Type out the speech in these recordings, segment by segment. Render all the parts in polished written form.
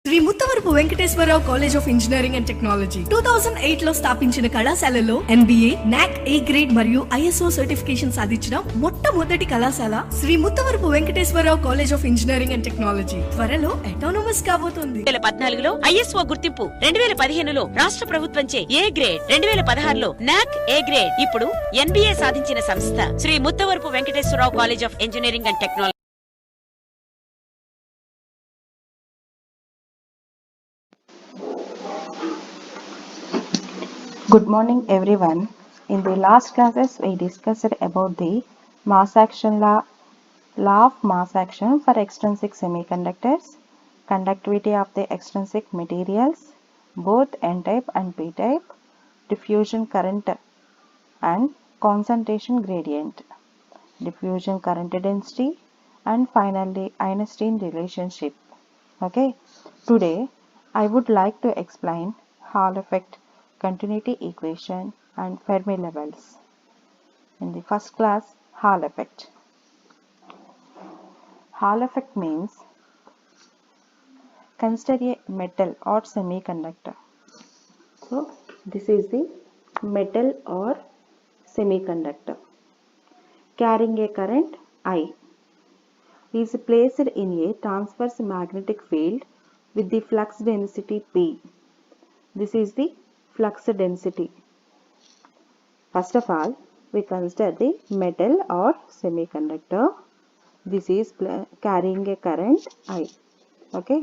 Shri Muttavarapu Venkateswararao college of engineering and technology 2008 లో స్థాపించిన కళాశాలలో MBA, NAC A గ్రేడ్ మరియు ISO సర్టిఫికేషన్ సాధించిన మొట్టమొదటి కళాశాల Sri Muttavarapu Venkateswararao college of engineering and technology త్వరలో అటానమస్ కాబోతోంది. 2014లో ISO గుర్తింపు, 2015లో రాష్ట్ర ప్రభుత్వంచే A గ్రేడ్, 2016లో NAC A గ్రేడ్, ఇప్పుడు NBA సాధించిన సంస్థ Sri Muttavarapu Venkateswararao college of engineering and technology. Good morning everyone. In the last classes we discussed about the mass action law of mass action for extrinsic semiconductors, conductivity of the extrinsic materials, both n-type and p-type, diffusion current and concentration gradient, diffusion current density, and finally Einstein relationship. Okay, today I would like to explain Hall effect, continuity equation and Fermi levels. In the first class, Hall effect. Hall effect means consider a metal or semiconductor. So this is the metal or semiconductor carrying a current I is placed in a transverse magnetic field with the flux density P. This is the flux density. First of all, we consider the metal or semiconductor. This is carrying a current I. Okay,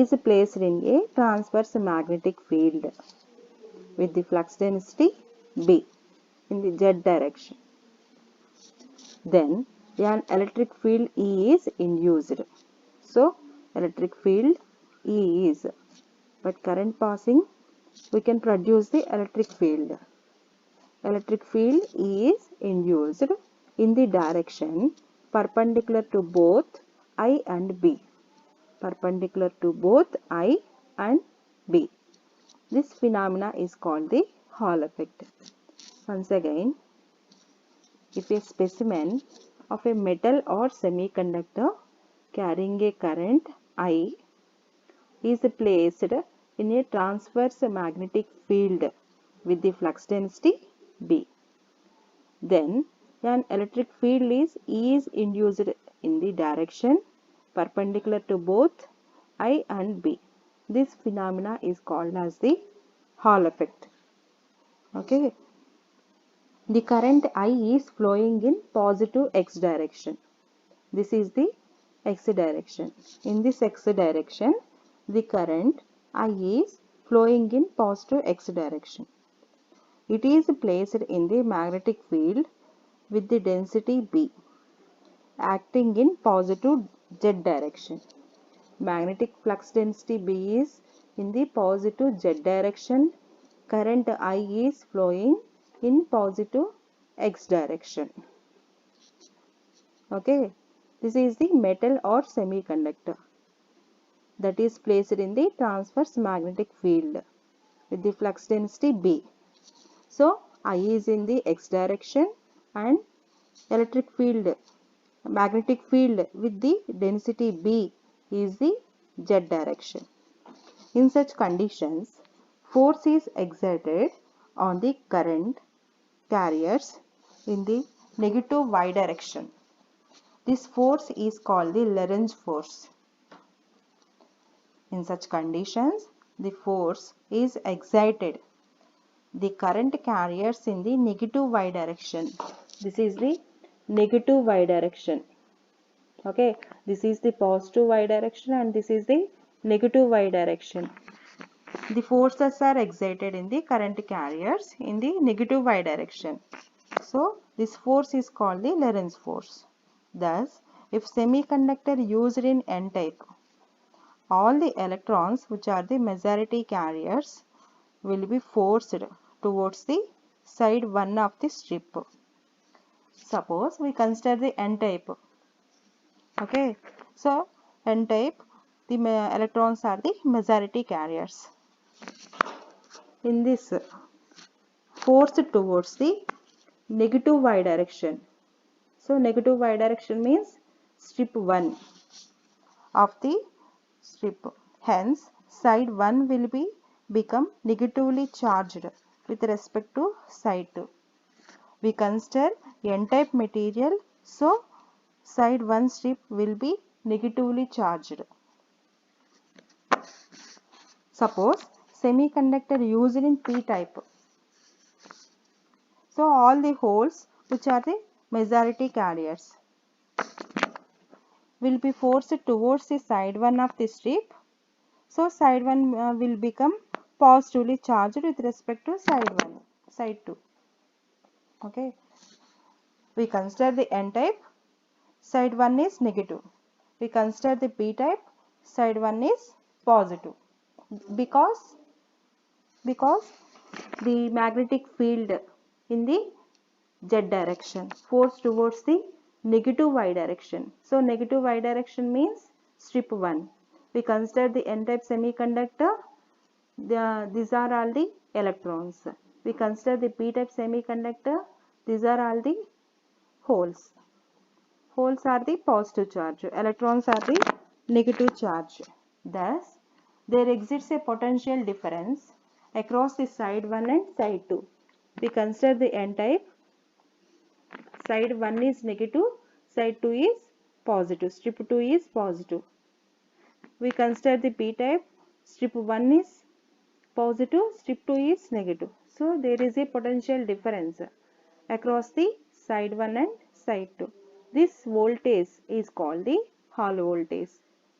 is placed in a transverse magnetic field with the flux density B in the Z direction. Then an electric field E is induced. So electric field E is, but current passing, we can produce the electric field. Electric field E is induced in the direction perpendicular to both I and B. Perpendicular to both I and B. This phenomena is called the Hall effect. Once again, if a specimen of a metal or semiconductor carrying a current I is placed in a transverse magnetic field with the flux density B, then an electric field is induced in the direction perpendicular to both I and B. This phenomena is called as the Hall effect. Okay, the current I is flowing in positive x direction. This is the x direction. In this x direction, the current I is flowing in positive x direction. It is placed in the magnetic field with the density B, acting in positive Z direction. Magnetic flux density B is in the positive Z direction. Current I is flowing in positive x direction. Okay, this is the metal or semiconductor that is placed in the transverse magnetic field with the flux density B. So I is in the x direction and electric field, magnetic field with the density B is the Z direction. In such conditions, force is exerted on the current carriers in the negative y direction. This force is called the Lorentz force. In such conditions, the force is exerted the current carriers in the negative y direction. This is the negative y direction. Okay, this is the positive y direction and this is the negative y direction. The forces are exerted in the current carriers in the negative y direction. So this force is called the Lorentz force. Thus, if semiconductor used in n-type, all the electrons which are the majority carriers will be forced towards the side 1 of the strip. Suppose we consider the n-type. Okay, so n-type, the electrons are the majority carriers. In this, forced towards the negative y direction. So negative y direction means strip 1 of the strip. Hence, side 1 will become negatively charged with respect to side 2. We consider n-type material, so side 1 strip will be negatively charged. Suppose semiconductor used in p-type. So all the holes which are the majority carriers will be forced towards the side 1 of the strip. So side 1 will become positively charged with respect to side 2. Okay. We consider the n-type, side 1 is negative. We consider the p-type, side 1 is positive. Because the magnetic field in the z direction force towards the negative y direction. So negative y direction means strip 1. We consider the n-type semiconductor, these are all the electrons. We consider the p-type semiconductor, these are all the holes. Holes are the positive charge, electrons are the negative charge. Thus, there exists a potential difference across the side 1 and side 2. We consider the n-type, side 1 is negative, side 2 is positive, strip 2 is positive. We consider the p-type, strip 1 is positive, strip 2 is negative. So, there is a potential difference across the side 1 and side 2. This voltage is called the Hall voltage,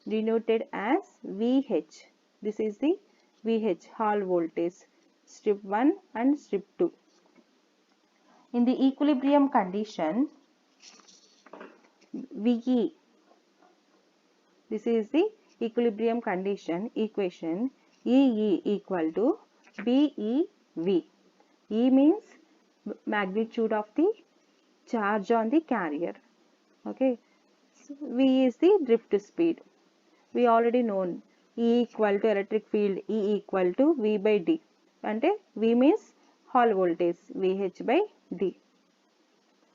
denoted as VH. This is the VH, Hall voltage, strip 1 and strip 2. In the equilibrium condition, VE, this is the equilibrium condition equation, EE equal to BEV. E means magnitude of the charge on the carrier. Okay. So, V is the drift speed. We already known E equal to electric field, E equal to V by D. And V means Hall voltage, VH by D.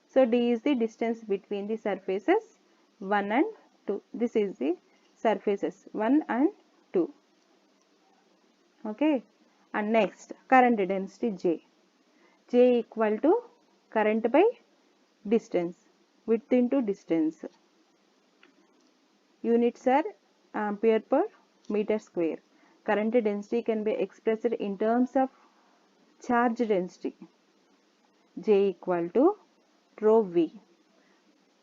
So, D is the distance between the surfaces 1 and 2. This is the surfaces 1 and 2. Okay. And next, current density J. J equal to current by distance, width into distance. Units are ampere per meter square. Current density can be expressed in terms of charge density. J equal to rho V.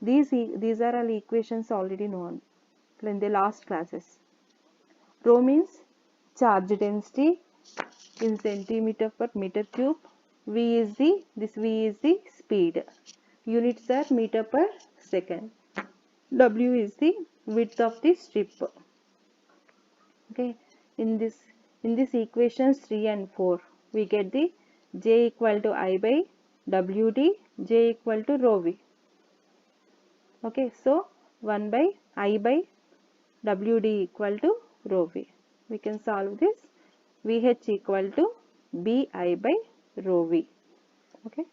These are all equations already known in the last classes. Rho means charge density in centimeter per meter cube. V is the speed. Units are meter per second. W is the width of the strip. Okay. In this equations 3 and 4, we get the J equal to I by WD, J equal to rho V. Okay. So 1 by I by WD equal to rho V. We can solve this. VH equal to BI by rho V. Okay.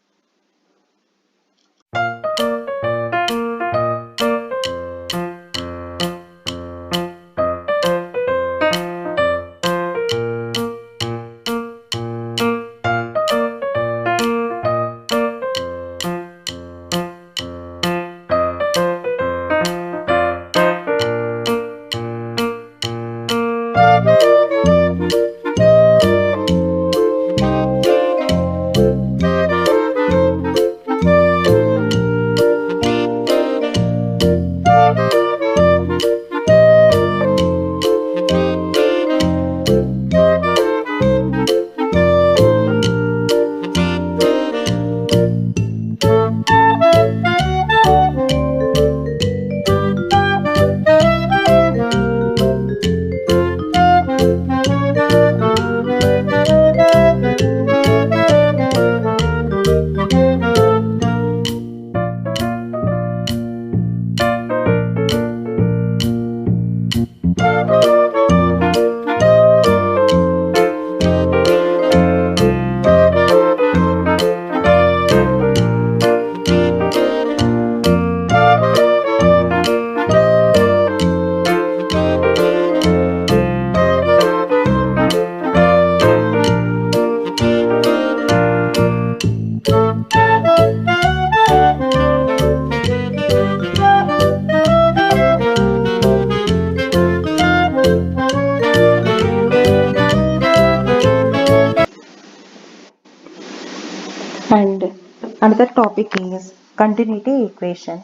Another topic is continuity equation.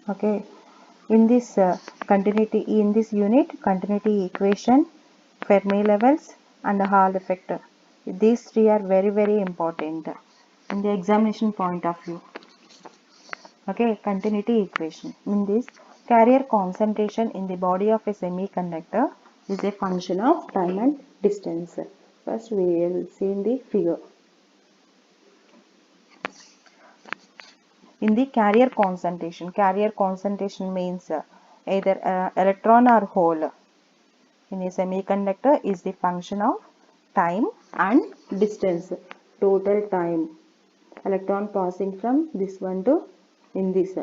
Okay, in this unit, continuity equation, Fermi levels, and the Hall effect. These three are very important in the examination point of view. Okay, continuity equation. In this, carrier concentration in the body of a semiconductor is a function of time and distance. First, we will see in the figure. In the carrier concentration means either electron or hole in a semiconductor is the function of time and distance, total time, electron passing from this one to in this.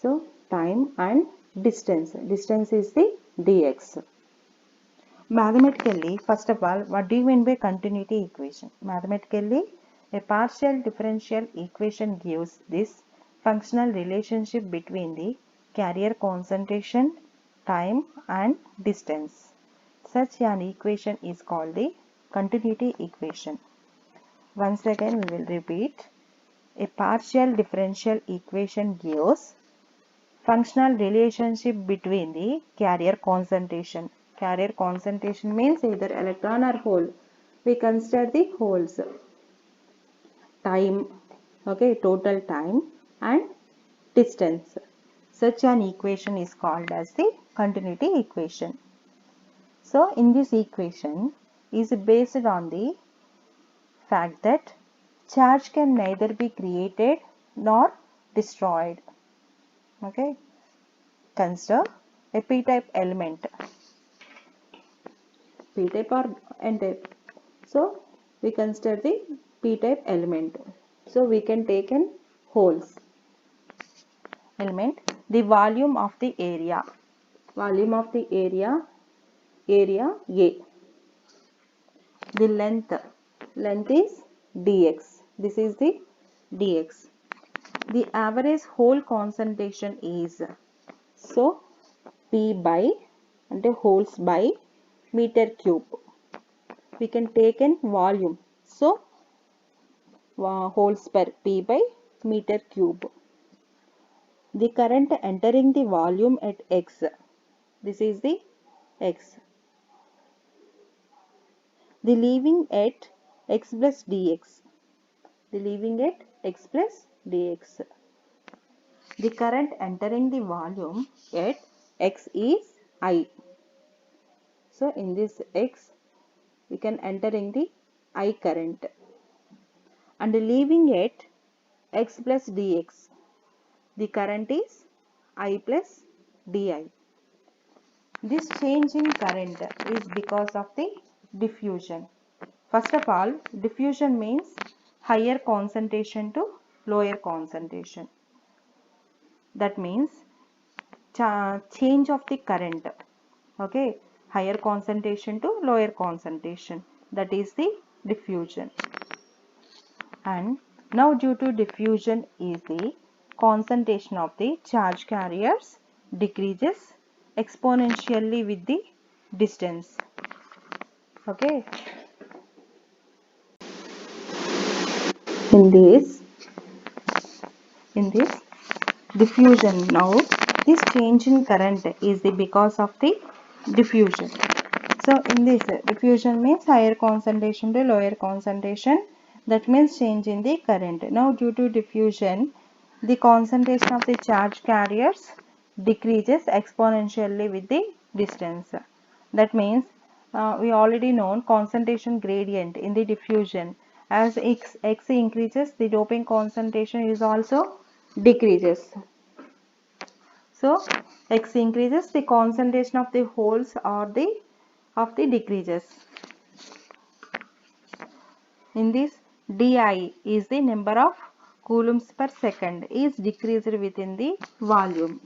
So time and distance is the dx. Mathematically, first of all, what do you mean by continuity equation? Mathematically, a partial differential equation gives this functional relationship between the carrier concentration, time and distance. Such an equation is called the continuity equation. Once again we will repeat. A partial differential equation gives functional relationship between the carrier concentration. Carrier concentration means either electron or hole. We consider the holes. Time, okay, total time and distance. Such an equation is called as the continuity equation. So in this equation is based on the fact that charge can neither be created nor destroyed. Okay, consider a p-type element, p-type or n-type. So we consider the p-type element. So we can take in holes element, the volume of the area, area A, the length is dx, this is the dx. The average hole concentration is, so P by and holes by meter cube. We can take in volume, so holes per P by meter cube. The current entering the volume at x, this is the x. The leaving at x plus dx, the leaving at x plus dx. The current entering the volume at x is I. So in this x we can entering the I current, and leaving at x plus dx, the current is I plus di. This change in current is because of the diffusion. First of all, diffusion means higher concentration to lower concentration. That means change of the current. Okay, higher concentration to lower concentration. That is the diffusion. And now due to diffusion is the concentration of the charge carriers decreases exponentially with the distance. Okay. In this diffusion, now this change in current is the because of the diffusion. So in this diffusion means higher concentration to lower concentration, that means change in the current. Now due to diffusion, the concentration of the charge carriers decreases exponentially with the distance. That means we already know concentration gradient in the diffusion. As x increases, the doping concentration is also decreases. So x increases, the concentration of the holes or the decreases. In this, di is the number of coulombs per second is decreased within the volume.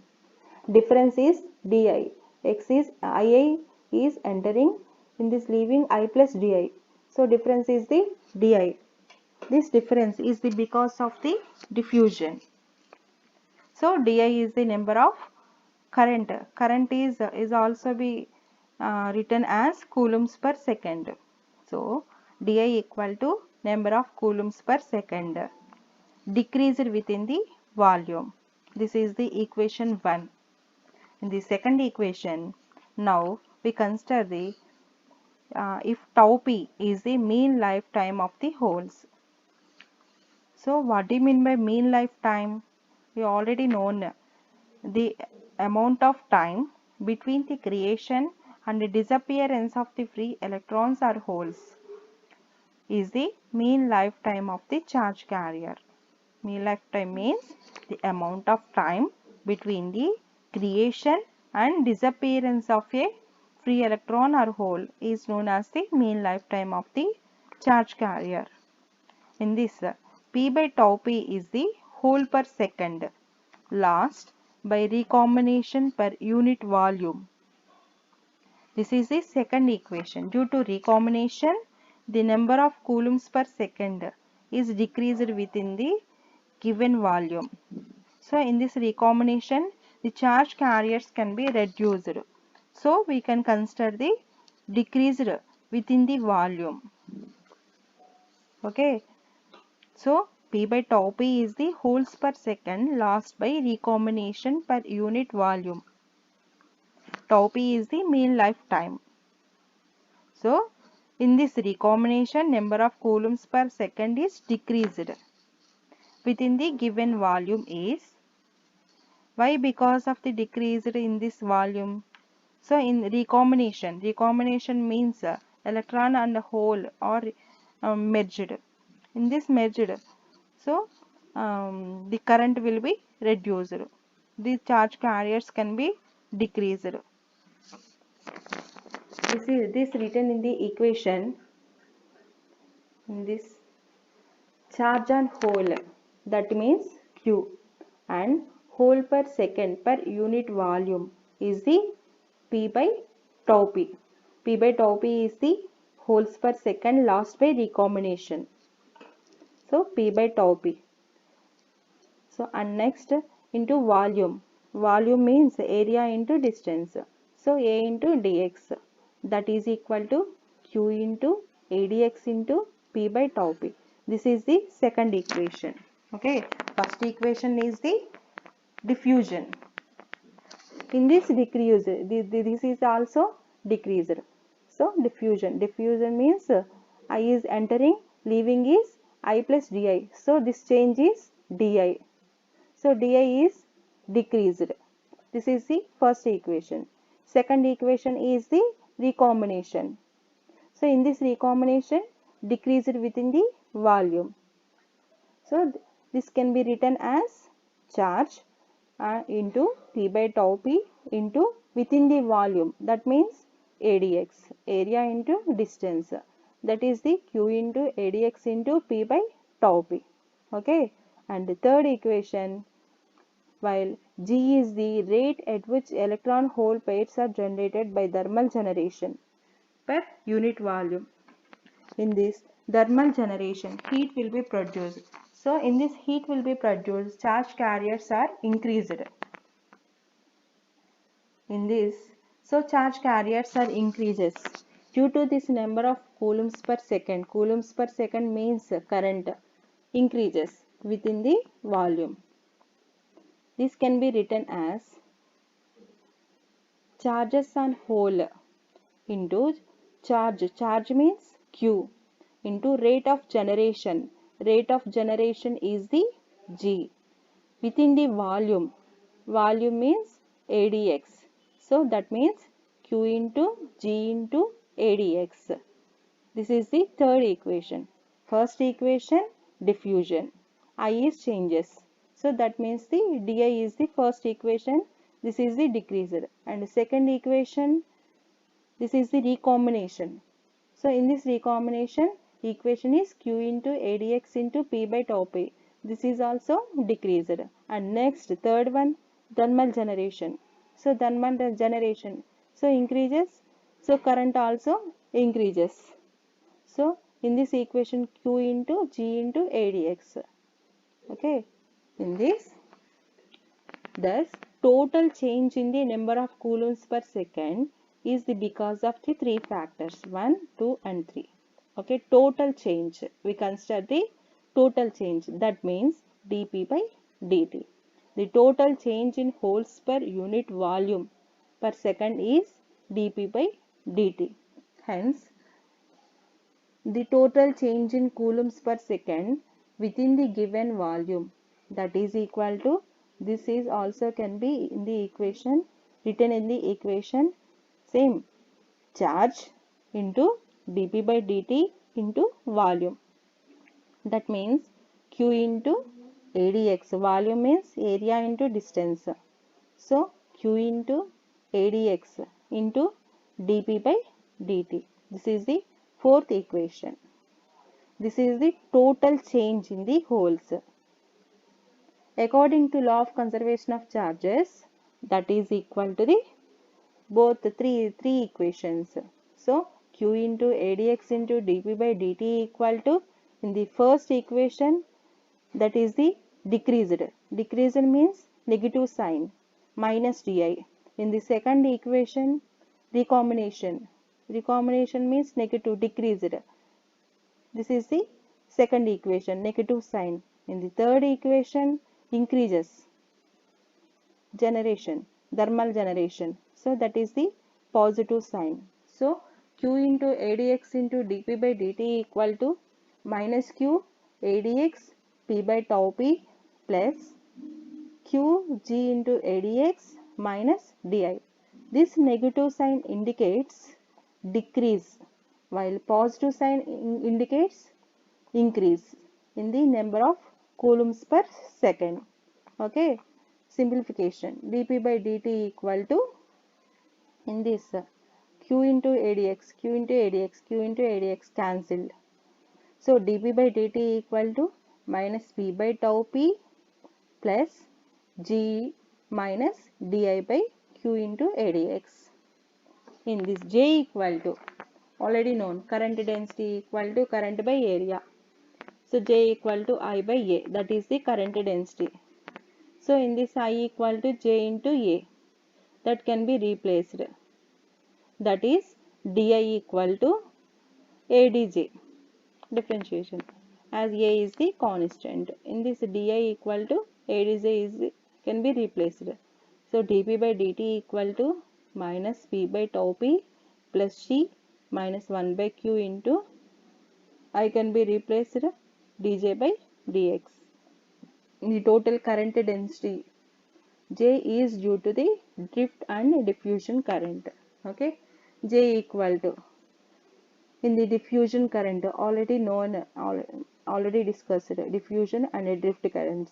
Difference is di. X is I is entering, in this leaving I plus di. So difference is the di. This difference is the because of the diffusion. So di is the number of current. Current is also be written as coulombs per second. So di equal to number of coulombs per second. decreased within the volume. This is the equation 1. In the second equation, now we consider the if tau p is the mean lifetime of the holes. So what do you mean by mean lifetime? We already know the amount of time between the creation and the disappearance of the free electrons or holes is the mean lifetime of the charge carrier. Mean lifetime means the amount of time between the creation and disappearance of a free electron or hole is known as the mean lifetime of the charge carrier. In this, P by tau P is the hole per second lost by recombination per unit volume. This is the second equation. Due to recombination, the number of coulombs per second is decreased within the given volume. So in this recombination, the charge carriers can be reduced. So we can consider the decreased within the volume. Okay. So P by tau P is the holes per second lost by recombination per unit volume. Tau P is the mean lifetime. So in this recombination, number of coulombs per second is decreased within the given volume is. Why? Because of the decreased in this volume. So in recombination means electron and hole are merged. In this merged, so the current will be reduced. The charge carriers can be decreased. This written in the equation. In this charge on hole, that means Q, and hole per second per unit volume is the P by tau P. P by tau P is the holes per second lost by recombination. So P by tau P. So and next into volume. Volume means area into distance. So A into dx, that is equal to Q into ADX into P by tau P. This is the second equation. Okay. First equation is the diffusion. In this decrease, this is also decreased. So diffusion. Diffusion means I is entering, leaving is I plus di. So this change is di. So di is decreased. This is the first equation. Second equation is the recombination. So in this recombination, decreased within the volume. So this can be written as charge into P by tau P into within the volume, that means ADX, area into distance, that is the Q into ADX into P by tau P. Okay. And the third equation, while G is the rate at which electron hole pairs are generated by thermal generation per unit volume. In this thermal generation, heat will be produced. So in this heat will be produced, charge carriers are increased. In this, so charge carriers are increases due to this number of coulombs per second. Coulombs per second means current increases within the volume. This can be written as charges on hole into charge means Q into rate of generation. Rate of generation is the G within the volume. Volume means ADX. So that means Q into G into ADX. This is the third equation. First equation, diffusion. I is changes. So that means the di is the first equation. This is the decreased. And second equation, this is the recombination. So in this recombination, equation is Q into ADX into P by tau P. This is also decreased. And next, third one, thermal generation. So thermal generation, so increases, so current also increases. So in this equation, Q into G into ADX. Okay. In this, thus total change in the number of coulombs per second is because of the three factors, 1, 2 and 3. Okay, total change. We consider the total change. That means dp by dt. The total change in holes per unit volume per second is dp by dt. Hence, the total change in coulombs per second within the given volume, that is equal to, this is also can be in the equation, written in the equation same, charge into dp by dt into volume. That means q into ADX, volume means area into distance. So q into ADX into dp by dt. This is the fourth equation. This is the total change in the holes. According to law of conservation of charges, that is equal to the both three equations. So q into ADX into dp by dt equal to, in the first equation, that is the decreased. Decreased means negative sign, minus di. In the second equation, recombination. Recombination means negative, decreased. This is the second equation, negative sign. In the third equation, increases, generation, thermal generation. So that is the positive sign. So q into ADX into dp by dt equal to minus q ADX p by tau p plus q g into ADX minus di. This negative sign indicates decrease, while positive sign indicates increase in the number of coulombs per second. Okay, simplification, dp by dt equal to, in this q into ADX, q into ADX, q into ADX cancelled. So dp by dt equal to minus p by tau p plus g minus di by q into ADX. In this J equal to, already known, current density equal to current by area. So J equal to I by A, that is the current density. So in this I equal to J into A, that can be replaced. That is di equal to AdJ, differentiation, as A is the constant. In this di equal to AdJ is, can be replaced. So dp by dt equal to minus p by tau p plus c minus 1 by q into I can be replaced dj by dx. The total current density J is due to the drift and diffusion current. Okay, J equal to, in the diffusion current, already known, already discussed, diffusion and drift currents.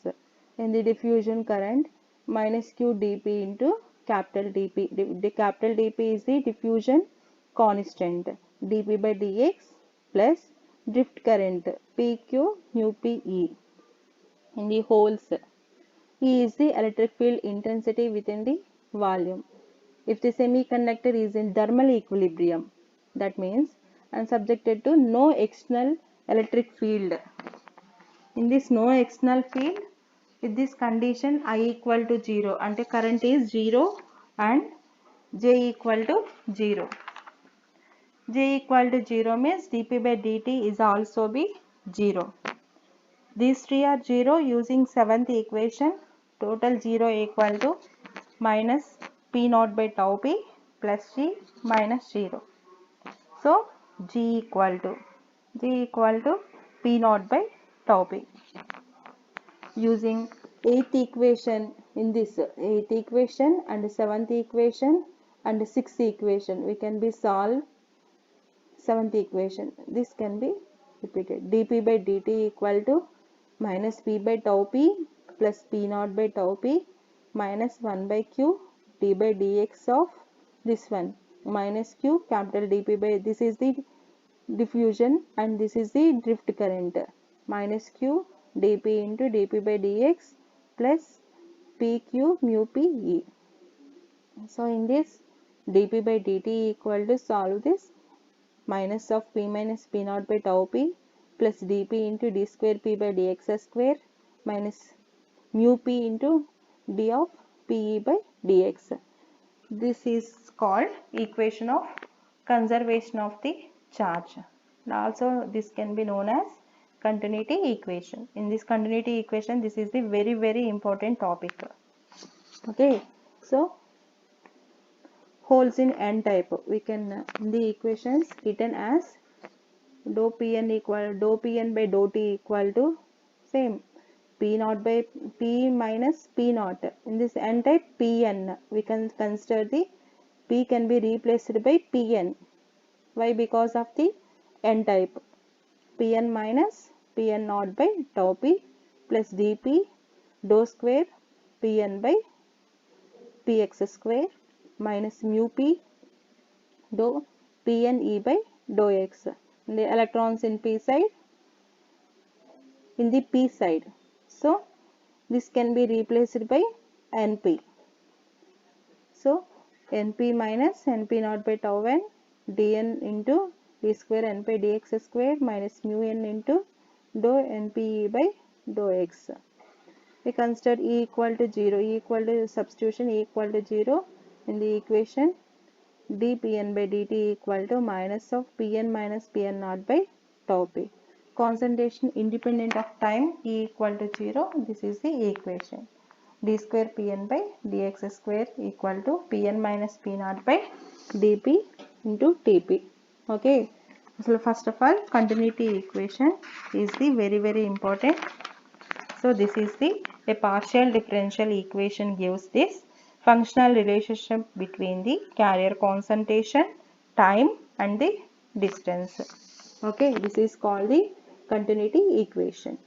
In the diffusion current, minus q dp into capital dp. The capital dp is the diffusion constant, dp by dx plus drift current pq mu p e. In the holes, E is the electric field intensity within the volume. If the semiconductor is in thermal equilibrium, that means and subjected to no external electric field. In this no external field, with this condition I equal to 0 and the current is 0 and J equal to 0. J equal to 0 means dp by dt is also be 0. These three are 0 using 7th equation. Total 0 equal to minus p naught by tau p plus g minus 0. So g equal to p naught by tau p. Using 8th equation, in this 8th equation and 7th equation and 6th equation, we can be solve 7th equation. This can be repeated. dp by dt equal to minus p by tau p plus p naught by tau p minus 1 by q d by dx of this one minus q capital dp by, this is the diffusion and this is the drift current, minus q dp into dp by dx plus pq mu p e. So in this dp by dt equal to, solve this, minus of p minus p naught by tau p plus dp into d square p by dx square minus mu p into d of pe by dx. This is called equation of conservation of the charge. And also this can be known as continuity equation. In this continuity equation, this is the very important topic. Okay, so holes in n type, we can in the equations written as dou pn by dou t equal to same p naught by p minus p naught. In this n type, pn, we can consider the p can be replaced by pn. Why? Because of the n type. Pn minus Pn naught by tau p plus dp dou square Pn by Px square minus mu p dou Pn E by dou x. The electrons in p side, in the p side. So this can be replaced by Np. So Np minus Np naught by tau n dn into d square n by dx square minus mu n into dou Np by dou x. We consider E equal to 0, E equal to substitution E equal to 0 in the equation, dPn by dt equal to minus of Pn minus Pn naught by tau p. Concentration independent of time, E equal to 0, this is the equation. D square Pn by dx square equal to Pn minus P naught by dP into Tp. Okay, so first of all, continuity equation is the very important. So this is a partial differential equation gives this functional relationship between the carrier concentration, time and the distance. Okay, this is called the continuity equation.